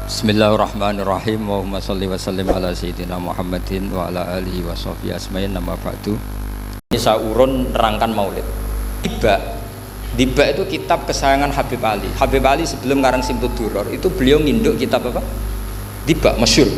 Bismillahirrahmanirrahim. Allahumma sholli wa sallim ala sayyidina Muhammadin wa ala alihi wa sahbihi asma'in nama ba'du. Ini saya urun nerangkan maulid. Diba itu kitab kesayangan Habib Ali. Habib Ali sebelum ngarang Simtud Duror itu beliau nginduk kitab apa? Diba, masyhur.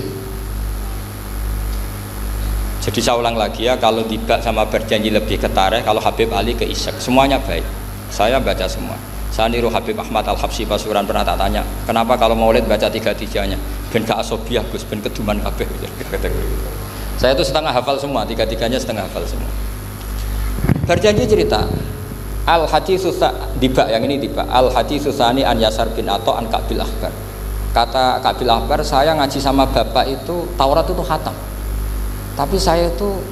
Jadi saya ulang lagi ya, kalau Diba sama Berjanji lebih ke tarikh, kalau Habib Ali ke Isyaq, semuanya baik. Saya baca semua. Saya niru Habib Ahmad Al-Habsyi Pasuruan, pernah tak tanya, kenapa kalau maulid baca tiga-tiganya? Ben gak asobiah Gus, ben keduman kabeh. Saya itu setengah hafal semua, tiga-tiganya setengah hafal semua. Berjanji cerita, Al-Haditsus Diba, yang ini Diba, Al-Haditsus Tsani an Yasar bin Atha an Ka'bil Ahbar. Kata Ka'bil Ahbar, saya ngaji sama bapak itu Taurat itu khatam. Tapi saya itu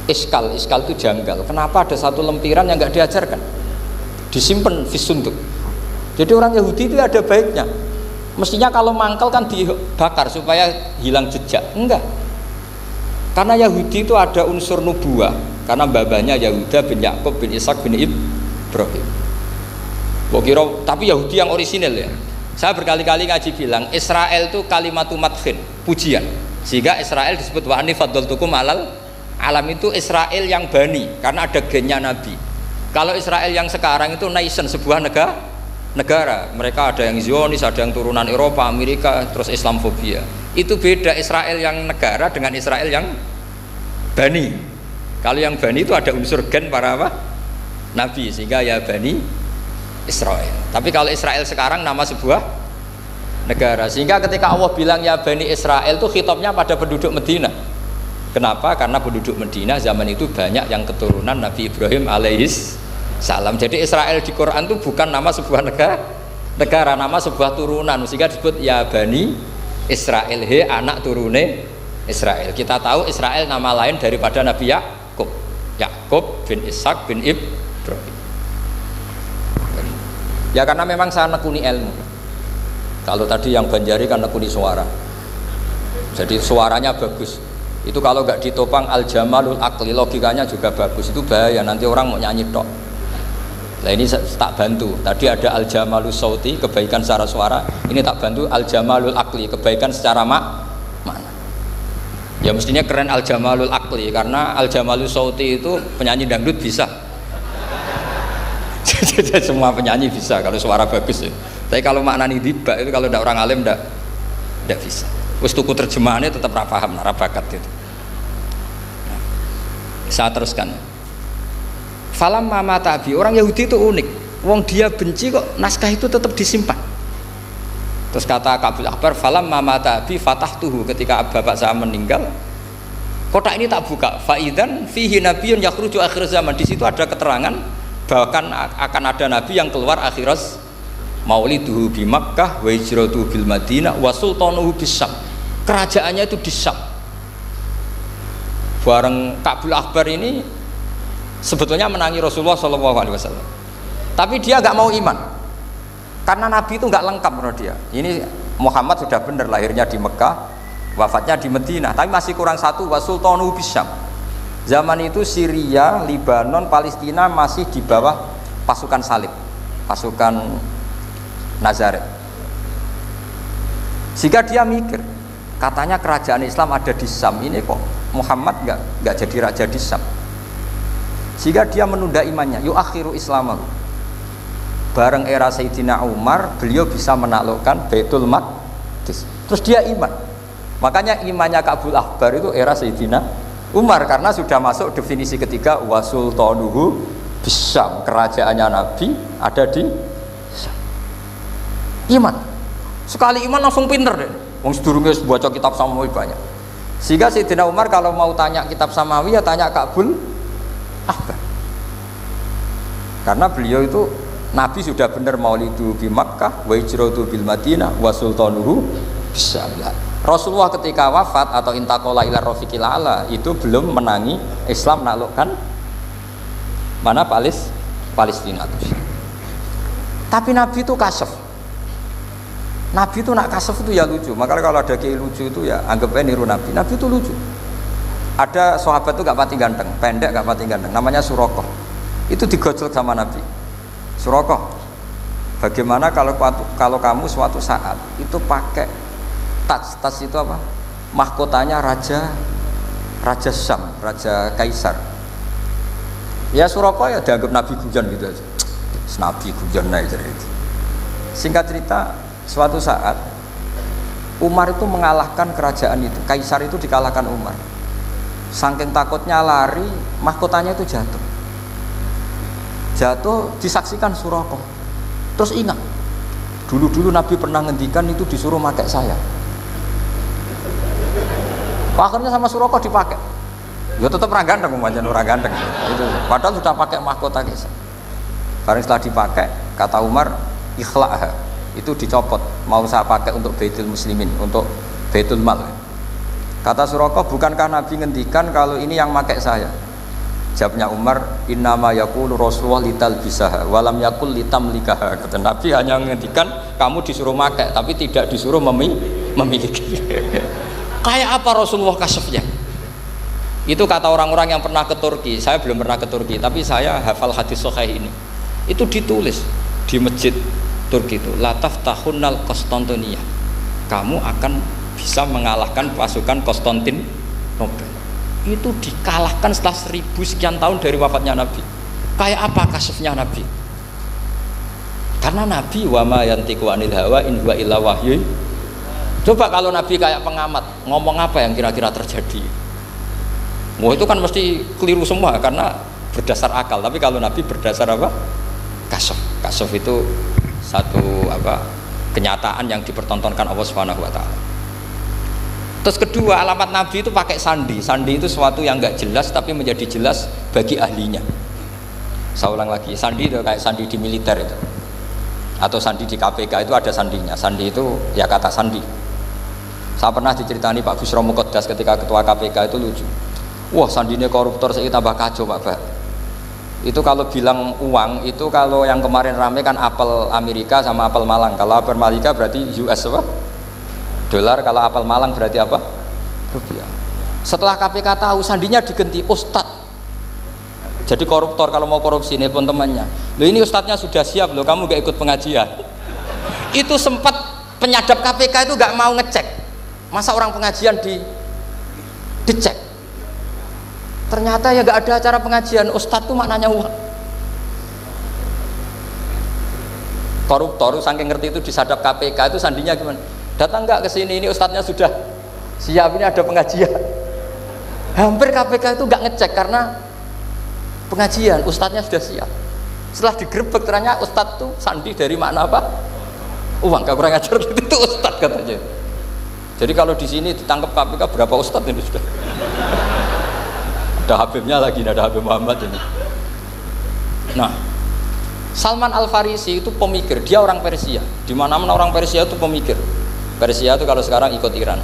iskal itu janggal. Kenapa ada satu lempiran yang nggak diajarkan? Disimpan fisunduk. Jadi orang Yahudi itu ada baiknya. Mestinya kalau mangkal kan dibakar supaya hilang jejak. Enggak. Karena Yahudi itu ada unsur nubuah. Karena babanya Yahuda bin Yakub bin Ishak bin Ibrahim. Tapi Yahudi yang orisinil ya. Saya berkali-kali ngaji bilang Israel itu kalimatu madhin, pujian. Sehingga Israel disebut wa ani faddaltukum alal alam, itu Israel yang bani karena ada gennya Nabi. Kalau Israel yang sekarang itu nation, sebuah negara. Mereka ada yang Zionis, ada yang turunan Eropa, Amerika, terus Islamfobia. Itu beda Israel yang negara dengan Israel yang bani. Kalau yang bani itu ada unsur gen para apa? Nabi, sehingga ya bani Israel. Tapi kalau Israel sekarang nama sebuah negara, sehingga ketika Allah bilang ya Bani Israel itu khitabnya pada penduduk Medina. Kenapa? Karena penduduk Medina zaman itu banyak yang keturunan Nabi Ibrahim alaihis salam. Jadi Israel di Quran itu bukan nama sebuah negara, nama sebuah turunan, sehingga disebut ya Bani Israel, he anak turune Israel. Kita tahu Israel nama lain daripada Nabi Yakub bin Ishak bin Ibrahim. Ya karena memang saya nekuni ilmu. Kalau tadi yang Banjari kan nekuni suara, jadi suaranya bagus. Itu kalau nggak ditopang al-jamalul akli, logikanya juga bagus. Itu bahaya, nanti orang mau nyanyi tok. Nah ini tak bantu. Tadi ada al-jamalul sauti, kebaikan secara suara. Ini tak bantu al-jamalul akli, kebaikan secara makna. Ya mestinya keren al-jamalul akli, karena al-jamalul sauti itu penyanyi dangdut bisa. Semua penyanyi bisa kalau suara bagus ya. Tapi kalau maknani Diba itu kalau tidak orang alim tidak bisa. Wis tuku terjemahannya tetap ra paham, ra bakat itu. Nah, saya teruskan. Falam mama tabi, orang Yahudi itu unik. Wong dia benci kok naskah itu tetap disimpan. Terus kata Ka'bil Ahbar, falam mama tabi fatahtuhu, ketika bapak saya meninggal, kotak ini tak buka. Faidan fihi nabiyyun yakhruju akhir zaman. Di situ ada keterangan bahkan akan ada nabi yang keluar akhirat. Mauliduhu bi Makkah wa hijratuhu bil Madinah wa sultanuhu bis Syam. Kerajaannya itu di Syam. Bareng Ka'bil Ahbar ini sebetulnya menangi Rasulullah SAW, tapi dia nggak mau iman karena Nabi itu nggak lengkap menurut dia. Ini Muhammad sudah benar lahirnya di Mekah, wafatnya di Madinah, tapi masih kurang satu, wa sultanuhu bis Syam. Zaman itu Syria, Lebanon, Palestina masih di bawah pasukan salib, pasukan Nazaret. Sehingga dia mikir, katanya kerajaan Islam ada di Syam, ini kok Muhammad nggak jadi raja di Syam. Sehingga dia menunda imannya, yuakhiru islamahu. Bareng era Sayyidina Umar, beliau bisa menaklukkan Baitul Maqdis. Terus dia iman. Makanya imannya Ka'bil Ahbar itu era Sayyidina Umar, karena sudah masuk definisi ketiga wa sultanuhu bisyam, kerajaannya Nabi ada di Syam. Iman. Sekali iman langsung pinter deh. Wong sedurunge baca kitab Samawi banyak. Sehingga Sayyidina Umar kalau mau tanya kitab Samawi ya tanya Ka'bil Ahbar. Karena beliau itu Nabi sudah benar maulidu bi Makkah wa hijratu bil Madinah wa sultanuhu bisyam. Rasulullah ketika wafat atau intaqala ila rafiqil ala itu belum menangi Islam naklukkan mana Palestina itu. Tapi Nabi itu kasef. Nabi itu nak kasef itu ya lucu. Makanya kalau ada kiai lucu itu ya anggapnya niru Nabi. Nabi itu lucu. Ada sahabat itu gak pati ganteng, pendek gak pati ganteng, namanya Surakoh. Itu digojlok sama Nabi. Surakoh, Bagaimana kalau kamu suatu saat itu pakai tas itu apa? Mahkotanya Raja Syam, Raja Kaisar. Ya Suraka ya dianggap Nabi Gujan gitu aja. Nabi Gujan naik cerita. Singkat cerita, suatu saat Umar itu mengalahkan kerajaan itu, Kaisar itu dikalahkan Umar. Saking takutnya lari, mahkotanya itu jatuh disaksikan Suraka. Terus ingat, dulu Nabi pernah ngendikan itu disuruh pakai saya. Akhirnya sama Suraka dipakai. Ya tetap orang ganteng, orang ganteng. Itu padahal sudah pakai mahkota Kaisar. Barang setelah dipakai, kata Umar, ikhla'ha, itu dicopot, mau saya pakai untuk Baitul Muslimin, untuk Baitul Mal. Kata Suraka, bukankah Nabi ngendikan kalau ini yang pakai saya? Jawabnya Umar, innama yaqulu Rasulullah litalbisaha walam yaqul litamlikaha. Kata Nabi hanya ngendikan kamu disuruh pakai tapi tidak disuruh memiliki. Kayak apa Rasulullah kasefnya? Itu kata orang-orang yang pernah ke Turki. Saya belum pernah ke Turki, tapi saya hafal hadis sahih ini. Itu ditulis di masjid Turki itu, la taftahunnal Konstantinia, kamu akan bisa mengalahkan pasukan Konstantinopel. Itu dikalahkan setelah 1000 sekian tahun dari wafatnya Nabi. Kayak apa kasufnya Nabi? Karena Nabi wa ma yantiqu anil hawa in huwa illa wahyu. Coba kalau Nabi kayak pengamat, ngomong apa yang kira-kira terjadi? Wah itu kan mesti keliru semua karena berdasar akal. Tapi kalau Nabi berdasar apa? Kasuf itu satu kenyataan yang dipertontonkan Allah Subhanahu wa taala. Terus kedua, alamat Nabi itu pakai sandi. Sandi itu sesuatu yang enggak jelas tapi menjadi jelas bagi ahlinya. Saya ulang lagi, sandi itu kayak sandi di militer itu. Atau sandi di KPK itu ada sandinya. Sandi itu ya kata sandi. Saya pernah diceritani Pak Busro Muqaddas ketika ketua KPK itu lucu. Wah, sandinya koruptor saya tambah kacau Pak. Itu kalau bilang uang itu kalau yang kemarin rame kan apel Amerika sama apel Malang. Kalau apel Amerika berarti US apa? Dolar. Kalau apel Malang berarti apa? Rupiah. Setelah KPK tahu sandinya diganti Ustadz. Jadi koruptor kalau mau korupsi nelpon temannya. Loh ini Ustadznya sudah siap loh, kamu gak ikut pengajian. Itu sempat penyadap KPK itu gak mau ngecek. Masa orang pengajian dicek? Ternyata ya gak ada acara pengajian. Ustadz itu maknanya uang. Koruptor saking ngerti itu disadap KPK itu sandinya gimana? Datang nggak ke sini, ini ustadznya sudah siap, ini ada pengajian. Hampir KPK itu nggak ngecek karena pengajian, ustadznya sudah siap. Setelah digerebek ternyata ustadz tuh sandi dari makna apa? Uang. Gak kurang ajar itu ustadz katanya. Jadi kalau di sini ditangkap KPK berapa ustadz ini sudah? Ada Habibnya lagi, ada Habib Muhammad ini. Nah, Salman Al Farisi itu pemikir, dia orang Persia. Di mana-mana orang Persia itu pemikir. Persia itu kalau sekarang ikut Iran.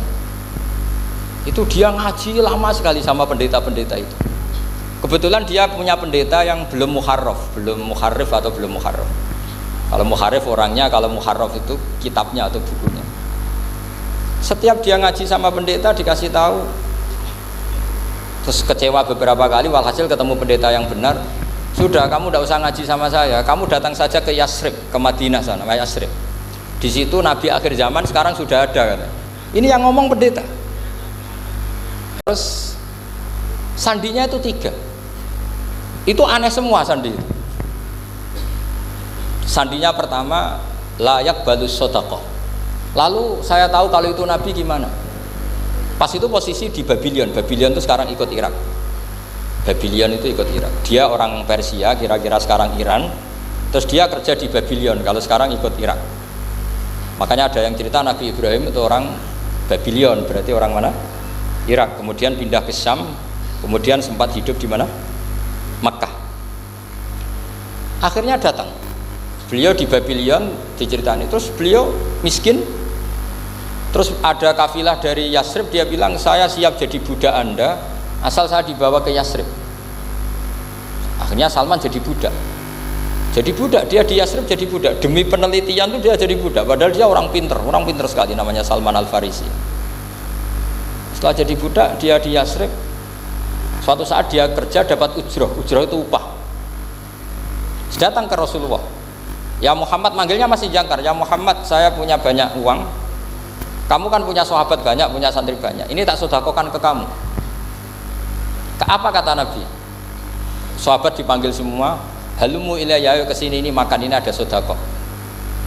Itu dia ngaji lama sekali sama pendeta-pendeta itu. Kebetulan dia punya pendeta yang belum muharrif atau belum muharraf. Kalau muharrif orangnya, kalau muharraf itu kitabnya atau bukunya. Setiap dia ngaji sama pendeta dikasih tahu, terus kecewa beberapa kali, walhasil ketemu pendeta yang benar. Sudah, kamu tidak usah ngaji sama saya, kamu datang saja ke Yasrib, ke Madinah sana, Yasrib. Di situ Nabi akhir zaman sekarang sudah ada. Kata. Ini yang ngomong pendeta. Terus sandinya itu 3. Itu aneh semua sandi. Sandinya pertama layak balus sodaqah. Lalu saya tahu kalau itu Nabi gimana. Pas itu posisi di Babylon. Babylon itu sekarang ikut Irak. Babylon itu ikut Irak. Dia orang Persia, kira-kira sekarang Iran. Terus dia kerja di Babylon. Kalau sekarang ikut Irak. Makanya ada yang cerita Nabi Ibrahim itu orang Babylon, berarti orang mana? Irak. Kemudian pindah ke Syam. Kemudian sempat hidup di mana? Makkah. Akhirnya datang. Beliau di Babylon diceritain. Terus beliau miskin. Terus ada kafilah dari Yasrib, dia bilang saya siap jadi budak Anda asal saya dibawa ke Yasrib. Akhirnya Salman jadi budak. Jadi budak, dia di Yasrib jadi budak. Demi penelitian tuh dia jadi budak. Padahal dia orang pinter sekali, namanya Salman Al Farisi. Setelah jadi budak, dia di Yasrib. Suatu saat dia kerja dapat ujroh itu upah. Datang ke Rasulullah. Ya Muhammad, manggilnya masih jangkar. Ya Muhammad, saya punya banyak uang, kamu kan punya sahabat banyak, punya santri banyak, ini tak sedekahkan ke kamu. Apa kata Nabi? Sahabat dipanggil semua, halumu ilayya, kesini, ini makan, ini ada sedekah.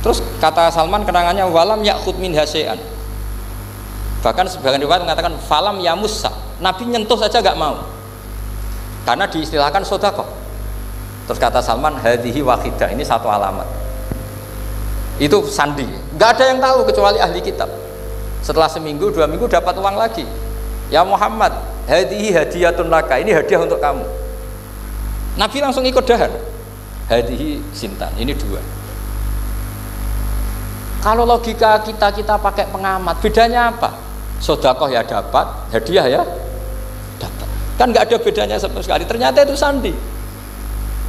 Terus kata Salman kenangannya, walam yakhud min hasean. Bahkan sebagian riwayat mengatakan falam yamussa, Nabi nyentuh saja gak mau, karena diistilahkan sedekah. Terus kata Salman, hadhihi wahidah, ini satu alamat. Itu sandi, nggak ada yang tahu kecuali ahli kitab. Setelah seminggu, 2 minggu dapat uang lagi. Ya Muhammad, hadhihi hadiyatun laka, ini hadiah untuk kamu. Nabi langsung ikut dahar. Hadhihi sintan, ini 2. Kalau logika kita pakai pengamat, bedanya apa? Sedekah ya dapat, hadiah ya dapat. Kan nggak ada bedanya sama sekali. Ternyata itu sandi.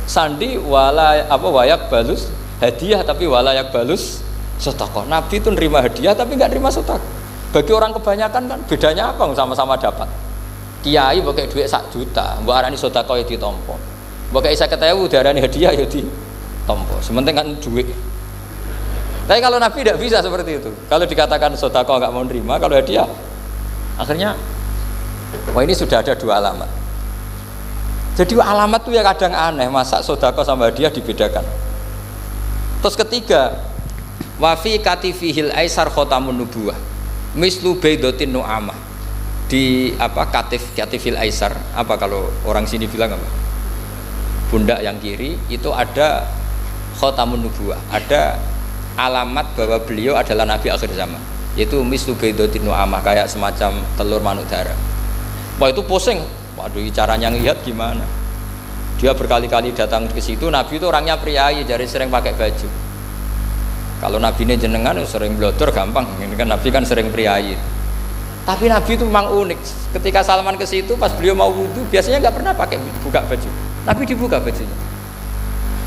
Sandi wala apa wayak balus hadiah, tapi walayak balus sedekah. Nabi itu nerima hadiah tapi nggak nerima sedekah. Bagi orang kebanyakan kan bedanya apa? Sama-sama dapat. Kiai pakai duit 1 juta, mbok arani sedekah ya ditampa. Mbok kei 50.000 diarani hadiah ya ditampa. Sementing kan duit. Tapi kalau Nabi tidak bisa seperti itu. Kalau dikatakan sedekah nggak mau nerima, kalau hadiah akhirnya wah ini sudah ada 2 alamat. Jadi alamat tuh ya kadang aneh, masa sedekah sama hadiah dibedakan. Terus ketiga, wafi katifihil aisar khotamun nubuwah mislu baidotin nu'amah. Di apa katifil aisar, apa kalau orang sini bilang apa? Pundak yang kiri itu ada khotamun nubuwah, ada alamat bahwa beliau adalah nabi akhir zaman, yaitu mislu baidotin nu'amah, kayak semacam telur manuk darah. Wah itu pusing, waduh caranya ngelihat gimana? Dia berkali-kali datang ke situ. Nabi itu orangnya priayi, jadi sering pakai baju. Kalau Nabi ini jenengan sering blodor gampang, ini kan Nabi kan sering priayi. Tapi Nabi itu memang unik. Ketika Salman ke situ, pas beliau mau wudhu, biasanya nggak pernah pakai buka baju. Nabi dibuka bajunya.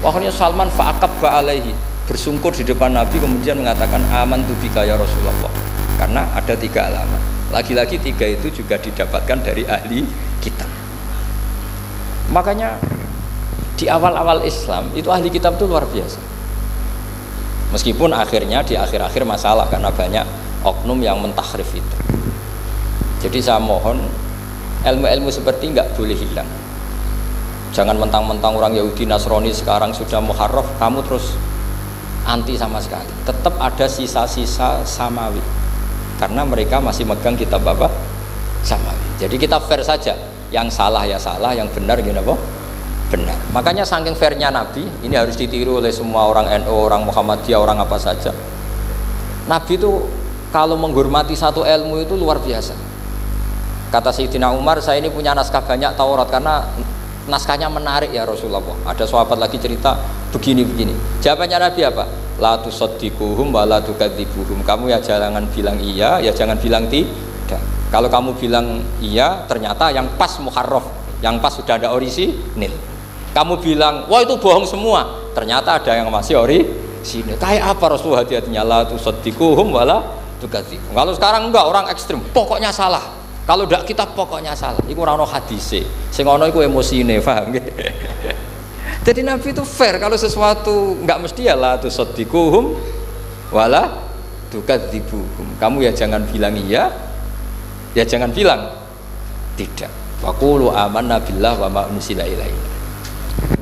Akhirnya Salman fa'aqabba alaihi, bersungkur di depan Nabi, kemudian mengatakan amantu bika ya Rasulullah. Karena ada 3 alamat. Lagi-lagi 3 itu juga didapatkan dari ahli kitab. Makanya di awal-awal Islam itu ahli kitab itu luar biasa. Meskipun akhirnya di akhir-akhir masalah karena banyak oknum yang mentahrif itu. Jadi saya mohon ilmu-ilmu seperti nggak boleh hilang. Jangan mentang-mentang orang Yahudi Nasrani sekarang sudah muharraf kamu terus anti sama sekali. Tetap ada sisa-sisa samawi karena mereka masih megang kitab apa? Samawi. Jadi kita fair saja. Yang salah ya salah, yang benar gini apa? Benar. Makanya saking fairnya Nabi, ini harus ditiru oleh semua orang NU, orang Muhammadiyah, orang apa saja. Nabi itu kalau menghormati satu ilmu itu luar biasa. Kata Sayyidina Umar, saya ini punya naskah banyak Taurat karena naskahnya menarik ya Rasulullah. Ada sahabat lagi cerita begini-begini. Jawabannya Nabi apa? La tusaddiquhum wa la tukadzibuhum. Kamu ya jangan bilang iya, ya jangan bilang tidak. Kalau kamu bilang iya, ternyata yang pas muharraf, yang pas sudah ada orisinil. Kamu bilang, wah itu bohong semua, ternyata ada yang masih orisinil. Kayak apa Rasulullah hati-hatinya? La tusaddiquhum wa la tukadzibuhum. Kalau sekarang enggak, orang ekstrim, pokoknya salah. Kalau tidak kita pokoknya salah. Iku ora ono hadise. Sing ono iku emosine, paham nggih? Jadi Nabi itu fair, kalau sesuatu enggak mesti ya la tusaddiquhum wa la tukadzibuhum. Kamu ya jangan bilang iya, ya jangan bilang tidak. Faqulu amanna billah wa ma unzila ilaina.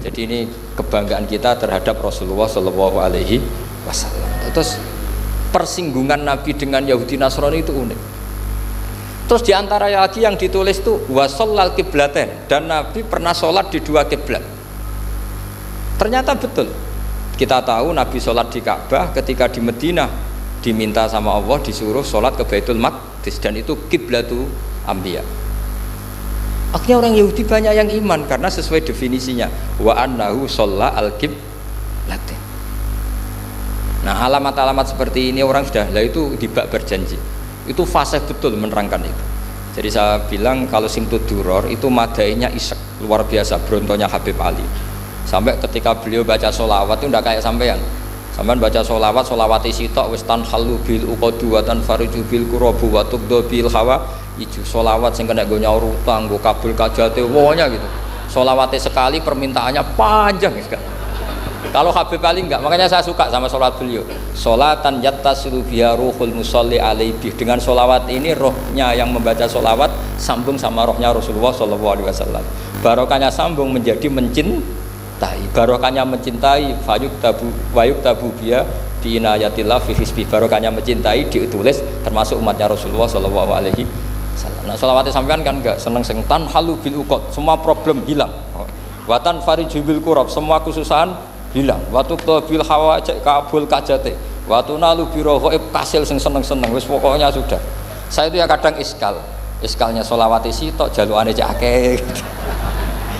Jadi ini kebanggaan kita terhadap Rasulullah Shallallahu Alaihi Wasallam. Terus persinggungan Nabi dengan Yahudi Nasrani itu unik. Terus diantara lagi yang ditulis itu wasallal kiblaten, dan Nabi pernah sholat di 2 kiblat. Ternyata betul. Kita tahu Nabi sholat di Ka'bah, ketika di Madinah diminta sama Allah disuruh sholat ke Baitul Maqdis, dan itu kiblatu Anbiya. Akhirnya orang Yahudi banyak yang iman karena sesuai definisinya wa annahu sholla al-qiblatin. Nah alamat-alamat seperti ini orang sudah lah itu dibak berjanji. Itu fasih betul menerangkan itu. Jadi saya bilang kalau Simtud Duror itu madainya isek luar biasa, brontonya Habib Ali. Sampai ketika beliau baca sholawat itu tidak kayak sampean. Sampean baca sholawat, sholawati sitok wis tanhalu bil uqadu wa tanfariju bil qurabu wa tuqdu bil hawa. Ijo sholawat sing kena nggo nyaur utang, nggo kabul kajate wonya gitu. Sholawate sekali permintaannya panjang gitu kan. Kalau Habib Ali enggak, makanya saya suka sama sholat beliau. Sholatan yattasilu biha ruhul musolli alaihi. Dengan sholawat ini rohnya yang membaca sholawat sambung sama rohnya Rasulullah SAW. Barokahnya sambung menjadi mencintai. Barokahnya mencintai wayuk tabu biha biinayatillah fi hisbi. Barokahnya mencintai ditulis termasuk umatnya Rasulullah SAW. Nah sholawatnya sampean kan enggak seneng tan halu bil uqad, semua problem hilang. Watan fariju bil kurab, semua kesusahan hilang. Watu bil hawajik kabul kajate. Watu nalu biro ghaib kasil sing seneng-seneng. Wis pokoknya sudah. Saya itu ya kadang iskalnya sholawat isi tok jalukane cek akeh.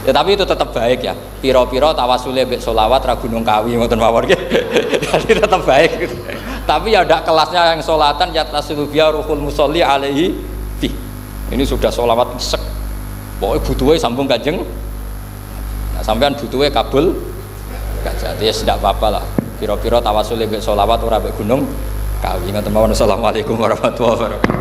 Ya tapi itu tetap baik ya. Piro-piro tawasule mbek sholawat ra Gunung Kawi ngoten mawon nggih. Jadi tetap baik gitu. Tapi ya ndak kelasnya yang sholatan ya taslubiya ruhul musolli alaihi fi. Ini sudah sholawat isek. Pokoke butuhe sambung Kanjeng. Nah, sampean butuhe kabul jadi ya tidak apa-apa lah. Piro-piro tawasul mbek sholawat ora mbek Gunung Kawi. Assalamualaikum warahmatullahi wabarakatuh.